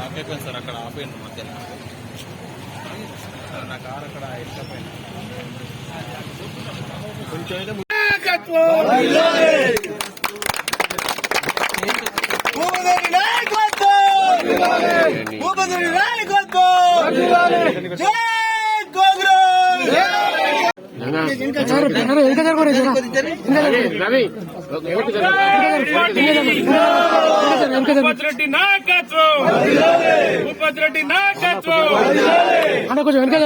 ఆపేపోయింది sir, అక్కడ ఆపేయండి మధ్యలో సార్. నా కారు అక్కడ ఎక్కపోయింది కొంచెం అయితే. భూపతిరెడ్డి నాయకత్వం, భూపతిరెడ్డి నాయకత్వం. కొంచెం వెనక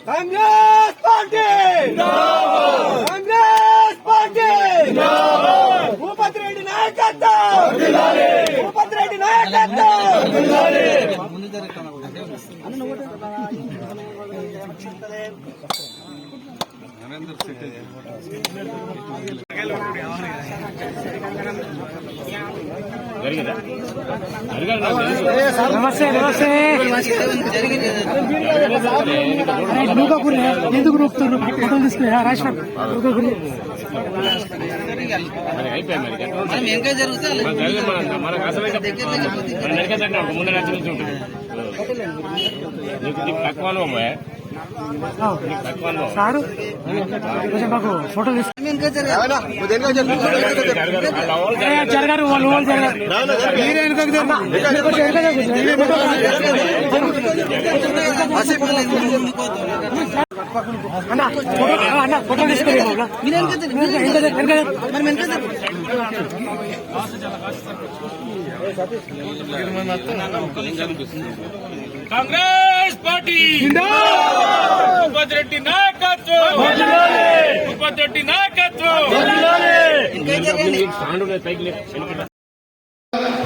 కాంగ్రెస్ పార్టీ, కాంగ్రెస్ పార్టీ, భూపతిరెడ్డి నాయకత్వం, భూపతిరెడ్డి నాయకత్వం. నమస్తే నమస్తే. ఎందుకు రూపుతున్నారు? ఫోటోలు తీసుకుని రాష్ట్రం సారు కొంచెం మాకు ఫోటోలు జరగారు వాళ్ళు జరగారు. అన్న ఫోటోలు తీసుకుని కాంగ్రెస్ పార్టీ, భూపతిరెడ్డి నాయకత్వం, భూపతిరెడ్డి నాయకత్వం.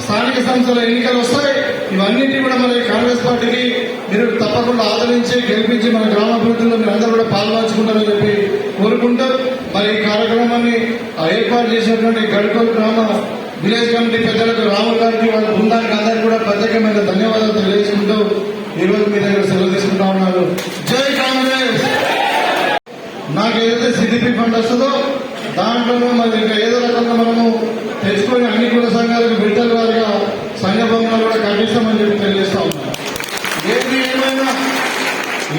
స్థానిక సంస్థల ఎన్నికలు వస్తాయి. ఇవన్నింటినీ కూడా మన కాంగ్రెస్ పార్టీని మీరు తప్పకుండా ఆదరించి గెలిపించి మన గ్రామాభివృద్ధిలో మీరు అందరూ కూడా పాల్పంచుకుంటారని చెప్పి కోరుకుంటూ మరి ఈ కార్యక్రమాన్ని ఏర్పాటు చేసినటువంటి గడికోలు గ్రామ విలేజ్ కమిటీ పెద్దలకు, రాములు గారికి, వాళ్ళ బృందానికి అందరికీ కూడా ప్రత్యేకమైన ధన్యవాదాలు తెలియజేసుకుంటూ ఈ రోజు మీ దగ్గర సెలవు తీసుకుంటా ఉన్నారు. జై కాంగ్రెస్. నాకు ఏదైతే సిడిపి ఫండ్ వస్తుందో దాంట్లోనూ మరి ఇంకా ఏదో రకంగా మనము తెచ్చుకొని అన్ని కుల సంఘాలకు బిడ్డల వారిగా సంఘ భవనాలు కూడా కట్టిస్తామని చెప్పి తెలియజేస్తా ఉన్నాం.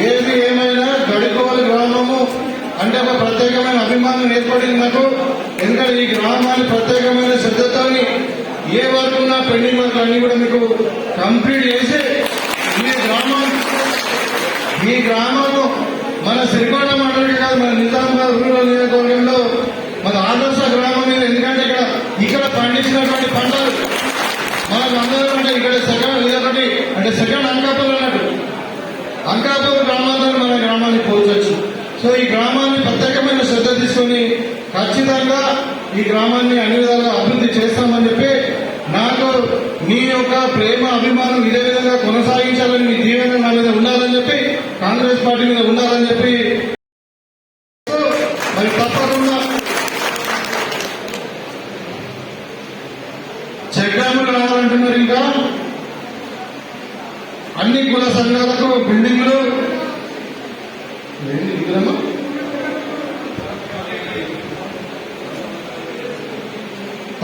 ఏది ఏమైనా గడికోవాలి గ్రామము అంటే ఒక ప్రత్యేకమైన అభిమానం ఏర్పడింది నాకు. ఎందుకంటే ఈ గ్రామాన్ని ప్రత్యేకమైన శ్రద్ధతో ఏ వరకు ఉన్న పెండింగ్ వర్క్ అన్ని కూడా మీకు కంప్లీట్ చేసి ఈ గ్రామం మన శ్రీకోట మండలి కాదు, మన నిజామాబాద్ రూరల్ నియోజకవర్గంలో మన ఆదర్శ గ్రామం మీద. ఎందుకంటే ఇక్కడ పండించినటువంటి పంటలు మనకు అందరూ అంటే ఇక్కడ ఇదొకటి అంటే సెకండ్ అంకాపూర్ అన్నట్టు అంకాపూర్ గ్రామాలతో మన గ్రామాన్ని పోల్చొచ్చు. సో ఈ గ్రామాన్ని ప్రత్యేకమైన శ్రద్ధ తీసుకొని ఖచ్చితంగా ఈ గ్రామాన్ని అన్ని విధాలుగా అభివృద్ధి చేస్తామని చెప్పి నాకు మీ యొక్క ప్రేమ అభిమానం ఇదే విధంగా కొనసాగించాలని, మీ దీవెన నా మీద ఉండాలని చెప్పి, కాంగ్రెస్ పార్టీ మీద ఉండాలని చెప్పి మరి తప్పకుండా చెక్ డ్యాములు రావాలంటున్నారు. ఇంకా అన్ని కుల సంఘాలకు బిల్డింగ్లు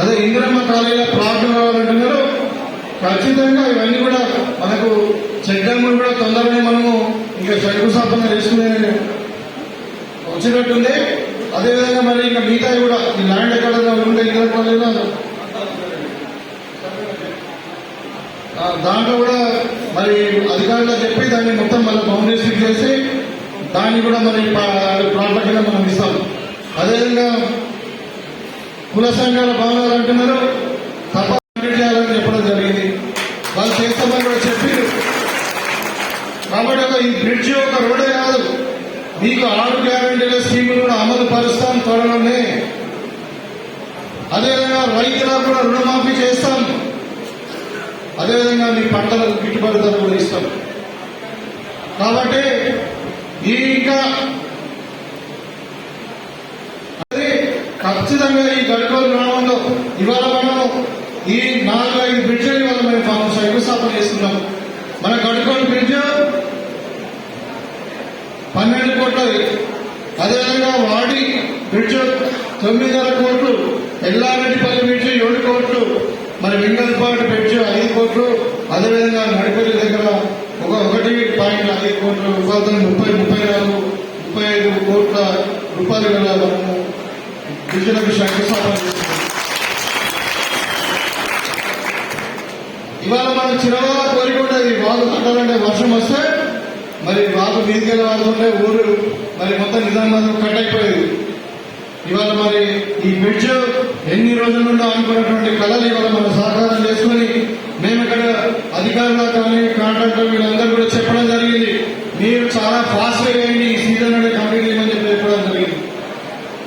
అదే ఇందిరమ్మ కాలేజీలో ప్లాట్లు కావాలంటున్నారు. ఖచ్చితంగా ఇవన్నీ కూడా మనకు చెక్ డ్యాములు కూడా తొందరగా మనము ఇంకా శంకుస్థాపన చేసుకునే వచ్చినట్టుంది. అదేవిధంగా మరి ఇంకా మిగతా కూడా ఈ ల్యాండ్ ఎక్కడ ఉంటే ఇందిరమ్మ కాలేజీలో దాంట్లో కూడా మరి అధికారులకు చెప్పి దాన్ని మొత్తం మన బౌండరీస్ ఫిక్స్ చేసి దాన్ని కూడా మరి ప్లాట్ల కింద మనం ఇస్తాం. అదేవిధంగా కుల సంఘాల భవనాలు అంటున్నారు, తప్ప చేయాలని చెప్పడం జరిగింది. వాళ్ళు చేస్తామని కూడా చెప్పి కాబట్టి ఈ బ్రిడ్జి ఒక రోడే కాదు, మీకు 6 గ్యారంటీల స్కీములు కూడా అమలు పరుస్తాం త్వరలోనే. అదేవిధంగా రైతులకు కూడా రుణమాఫీ చేస్తాం. అదేవిధంగా మీ పంటలకు గిట్టుబాటు ధర కూడా ఇస్తాం. కాబట్టి ఇంకా ఖచ్చితంగా ఈ గడికోలు గ్రామంలో ఇవాళ మనం ఈ 4-5 బ్రిడ్జిలు వల్ల మేము శంకుస్థాపన చేస్తున్నాం. మన కడుకోటి బ్రిడ్జ్ 12 కోట్లది, అదేవిధంగా వాడి బ్రిడ్జ్ 9.5 కోట్లు, ఎల్లారెడ్డిపల్లి బ్రిడ్జ్ 7 కోట్లు, మరి వెంగళపాటి బ్రిడ్జ్ 5 కోట్లు, అదేవిధంగా నడిపల్లి దగ్గర 1.5 కోట్లు రూపాయలతో 35 కోట్ల రూపాయలు గల మనము బ్రిడ్జ్లకు శంకుస్థాపన చేస్తున్నాం. ఇవాళ మనం చిరవాళ్ళ కోరిక ఉండేది, వాళ్ళు కట్టాలంటే వర్షం వస్తే మరి వాళ్ళు మీదికెళ్ళి వాడుతుంటే ఊరు మరి మొత్తం నిజామాబాద్ కట్ అయిపోయేది. ఇవాళ మరి ఈ బ్రిడ్జ్ ఎన్ని రోజుల నుండి అనుకున్నటువంటి కళలు ఇవాళ మనం సహకారం చేసుకుని మేము ఇక్కడ అధికారులు కానీ కాంట్రాక్టర్ వీళ్ళందరూ కూడా చెప్పడం జరిగింది. మీరు చాలా ఫాస్ట్ గా వేయండి, ఈ సీజన్ అనేది కంప్లీట్ చేయమని చెప్పి చెప్పడం జరిగింది.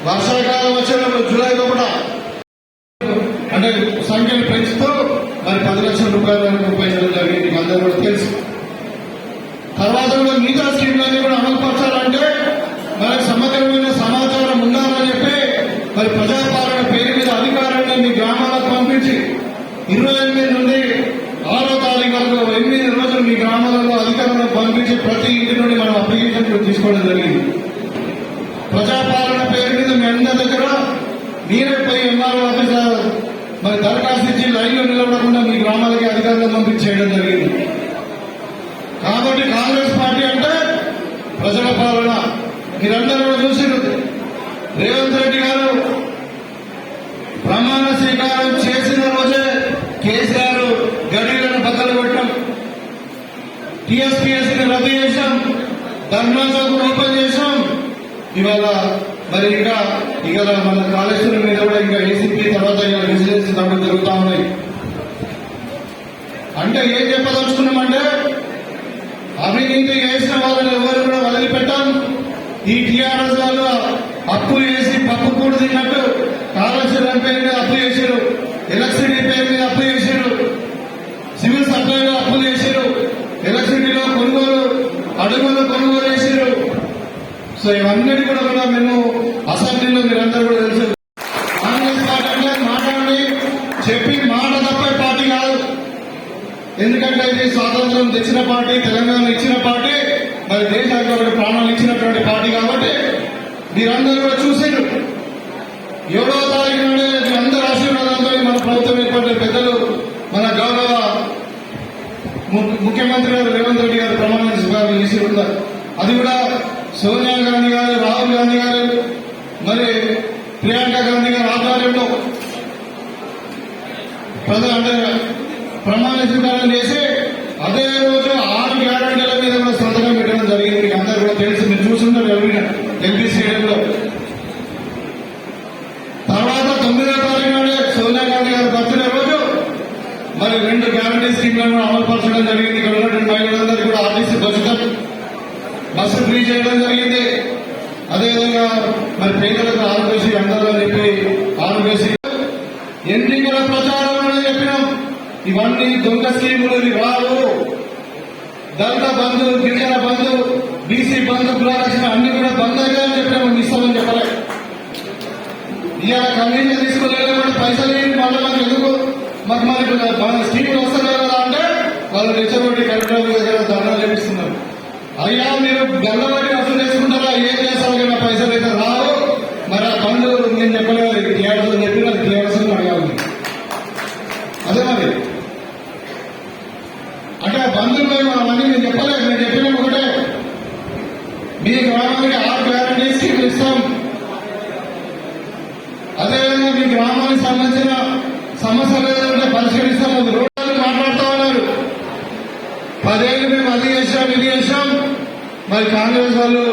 వర్షాకాలం వచ్చినప్పుడు జూలై లోపల అంటే సంఖ్యను పెంచుతూ మరి 10 లక్షల రూపాయల వరకు ఉపయోగించడం జరిగింది. అందరూ కూడా తెలుసు. తర్వాత కూడా మిగతా స్కీమ్లన్నీ కూడా అమలు పరచాలంటే మనకు సమగ్రమైన సమాచారం ఉండాలని చెప్పి మరి ప్రజాపాలన పేరు మీద అధికారాన్ని మీ గ్రామాలకు పంపించి 28 నుండి 6వ తారీఖు వరకు 8 రోజులు మీ గ్రామాలలో అధికారులను పంపించి ప్రతి ఇంటి నుండి మనం అప్లికేషన్ తీసుకోవడం జరిగింది. ప్రజాపాలన పేరు మీద మీ అందరి దగ్గర మీరే పోయి ఎంఆర్ఓ ఆఫీసర్ మరి దరఖాస్తు ఇచ్చి లైన్లో నిలబడకుండా మీ గ్రామాలకి అధికారులను పంపించేయడం జరిగింది. కాబట్టి కాంగ్రెస్ పార్టీ అంటే ప్రజల పాలన. మీరందరూ కూడా చూసిరు, రేవంత్ రెడ్డి గారు ప్రమాణ స్వీకారం చేసిన రోజే కేసీఆర్ గడిలను బద్దలు కొట్టడం, టీఎస్పీఎస్సీని రద్దు చేశాం, ధర్నా చౌక్ ఓపెన్ చేశాం. ఇవాళ మరి ఇంకా మన కాళేశ్వరం మీద కూడా ఇంకా ఏసీపీ తర్వాత విజిలెన్స్ దాడులు జరుగుతా ఉన్నాయి. అంటే ఏం చెప్పదలుచుకున్నామంటే అవినీతి చేసిన వాళ్ళని ఎవరు కూడా వదిలిపెట్టాం. ఈ టీఆర్ఎస్ వాళ్ళు అప్పు చేసి పప్పు కూడు తిన్నట్టు కాళేశ్వరం పేరు మీద అప్పు చేశారు, ఎలక్ట్రిసిటీ పేరు మీద అప్పు చేశారు, సివిల్ సప్లైలో అప్పులు చేశారు, ఎలక్ట్రిసిటీలో అడుగులు కొనుగోలు చేశారు. సో ఇవన్నీ కూడా మేము అసెంబ్లీలో మీరందరూ కూడా తెలుసు. కాంగ్రెస్ పార్టీ అంటే మాట్లాడి చెప్పి మాట తప్పే పార్టీ కాదు. ఎందుకంటే ఇది స్వాతంత్రం తెచ్చిన పార్టీ, తెలంగాణ ఇచ్చిన పార్టీ, మరి దేశానికి ఒకటి ప్రాణాలు ఇచ్చినటువంటి పార్టీ. కాబట్టి మీరందరూ కూడా చూసారు 7వ తారీఖు నాడే మీ అందరూ ఆశీర్వాదంతో మన ప్రభుత్వం ఏర్పడిన పెద్దలు మన గౌరవ ముఖ్యమంత్రి గారు రేవంత్ రెడ్డి గారు ప్రమాణ స్వీకారం చేసి ఉన్నారు. అది కూడా సోనియా గాంధీ గారు, రాహుల్ గాంధీ గారు, మరి ప్రియాంక గాంధీ గారు ఆధ్వర్యంలో అంటే ప్రమాణ స్వీకారం చేసి అదే రోజు 6 గ్యారెంటీల మీద కూడా సంతకం పెట్టడం జరిగింది. మీకు అందరూ కూడా తెలుసు, మీరు చూస్తున్నారు ఎంపీ స్టేడియంలో. తర్వాత 9వ తారీఖు నాడే సోనియా గాంధీ గారి బర్త్డే రోజు మరి 2 గ్యారంటీ స్కీమ్లను అమలు పరచడం జరిగింది. ఇక్కడ ఉన్నటువంటి మహిళలందరికీ కూడా ఆర్టీసీ బస్సు ఫ్రీ చేయడం జరిగింది. అదేవిధంగా మరి పేదలకు ఆరోగ్యశ్రీ అందరూ చెప్పి ఆరోగ్యశ్రీ ఎన్నికల ప్రచారంలో చెప్పినాం. ఇవన్నీ దొంగ స్కీములు, ఇవి రావు. దళిత బంధు, గిరిజన బంధు, బీసీ బంధు, కులరక్షణ అన్ని కూడా బంద్ అయ్యాయని చెప్పినాం. ఇస్తామని చెప్పలే. ఇవాళ కమిషన్ తీసుకోలేదు కూడా పైసలు మళ్ళీ మనకు ఎందుకు మాకు మన స్కీములు వస్తలేదు కదా అంటే వాళ్ళు రెచ్చగొట్టి కలెక్టర్ దగ్గర ధర్నా చేపిస్తున్నారు. అయ్యా మీరు గల్లబట్టి వసూలు చేసుకుంటారా, ఏం చేస్తారు నా పైసలు అయితే రావు. మరి ఆ బంధు నేను చెప్పలేదు, టీఆర్ఎస్ చెప్పి నాకు టీఆర్ఎస్ అడగాలి. అదే మరి అంటే ఆ బంధువులు మేము అవన్నీ నేను చెప్పలేదు. నేను చెప్పిన ఒకటే, మీ గ్రామానికి 6 గ్యారంటీ స్కీమ్లు ఇస్తాం. అదేవిధంగా మీ గ్రామానికి సంబంధించిన సమస్యలు ఏదంటే పరిష్కరిస్తాం. రోడ్లు మాట్లాడుతూ ఉన్నారు. 10 ఏళ్ళు మేము అది చేశాం, ఇది చేశాం. మరి కాంగ్రెస్ వాళ్ళు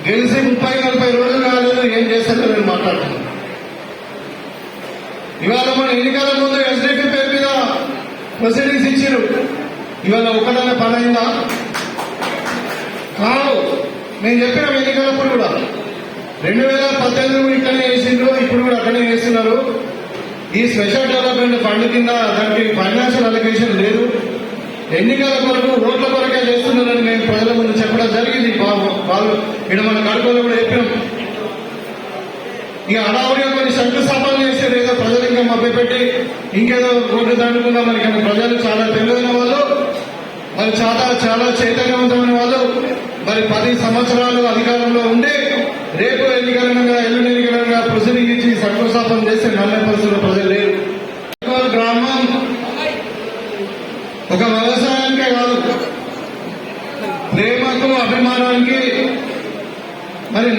గెలిచి 30-40 రోజులు కాలేదు, ఏం చేస్తారో నేను మాట్లాడుతున్నాను. ఇవాళ మన ఎన్నికల ముందు ఎస్డిపి పేరు మీద ప్రొసీడింగ్స్ ఇచ్చారు. ఇవాళ ఒకటనే పని అయిందా? కాదు. నేను చెప్పిన ఎన్నికలప్పుడు కూడా 2018 ఇక్కడనే వేసిండ్రు, ఇప్పుడు కూడా అక్కడనే వేస్తున్నారు. ఈ స్పెషల్ డెవలప్మెంట్ ఫండ్ కింద దానికి ఫైనాన్షియల్ అలొకేషన్ లేదు. ఎన్నికల కొరకు ఓట్ల కొరకే చేస్తున్నారని మేము ప్రజల ముందు చెప్పడం జరిగింది. వాళ్ళు ఇక్కడ మన కడుపులో కూడా చెప్పినాం. ఇక అడావుడిగా కొన్ని శంకుస్థాపన చేశారు, ఏదో ప్రజలు ఇంకా మభ్యపెట్టి ఇంకేదో రోడ్డు దాటుకున్నా మరి కానీ ప్రజలు చాలా తెలివైన వాళ్ళు, మరి చాలా చైతన్యవంతమైన వాళ్ళు. మరి 10 సంవత్సరాలు అధికారంలో ఉండి రేపు ఎన్నికలనగా ఎల్లుండి ఎన్నికలనగా ప్రొసీడింగ్ ఇచ్చి శంకుస్థాపన చేస్తే నమ్మే పరిస్థితుల్లో ప్రజలు లేరు. గ్రామం ఒక వ్యవసాయానికే కాదు, ప్రేమకు అభిమానానికి మరి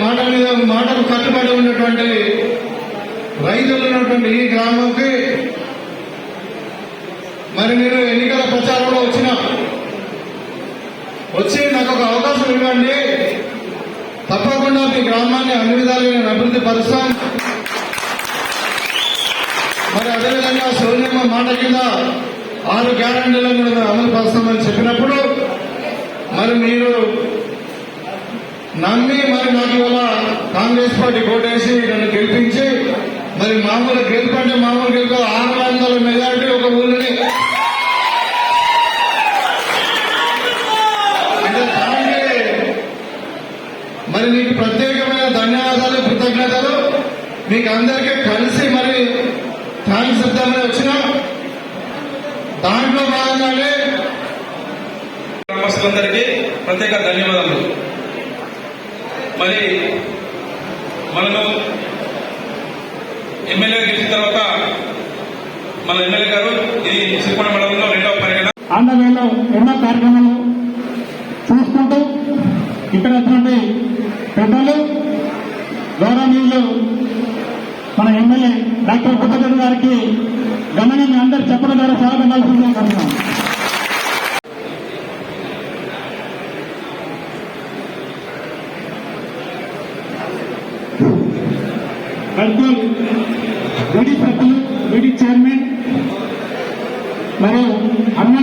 మాటకు కట్టుబడి ఉన్నటువంటి రైతులు ఉన్నటువంటి ఈ గ్రామంకి మరి నేను ఎన్నికల ప్రచారంలో వచ్చి నాకు ఒక అవకాశం ఇవ్వండి, తప్పకుండా మీ గ్రామాన్ని అన్ని విధాలుగా నేను అభివృద్ధి పరుస్తాం. మరి అదేవిధంగా సోనియమ్మ మాట కింద 6 గ్యారంటీలను కూడా మేము అమలు పరుస్తామని చెప్పినప్పుడు మరి మీరు నమ్మి మరి నాకు ఇవాళ కాంగ్రెస్ పార్టీ ఓటేసి నన్ను గెలిపించి మరి మామూలు గెలుపు 600 మెజారిటీ ఒక ఊరిని మరి మీకు ప్రత్యేకమైన ధన్యవాదాలు, కృతజ్ఞతలు. మీకు అందరికీ కలిసి మరి థ్యాంక్స్ చెప్తామని వచ్చిన దాంట్లో భాగంగానే గ్రామస్తులందరికీ ప్రత్యేక ధన్యవాదాలు. మరి మనము ఎమ్మెల్యే గెలిచిన తర్వాత మన ఎమ్మెల్యే గారు ఇది సిరికొండ మండలంలో 2వ పర్యటన. ఆంధ్రవేలో ఎన్నో కార్యక్రమాలు చూసుకుంటూ ఇక్కడ వచ్చినటువంటి పెద్దలు గౌరవనీయులు మన ఎమ్మెల్యే డాక్టర్ పుట్టగడ్డ గారికి ఘనంగా మీ అందరు చెప్పడం ద్వారా స్వాగతం కలుపుకుంటున్నాం. వీడి సభ్యులు, వీడి చైర్మన్ మరియు అన్న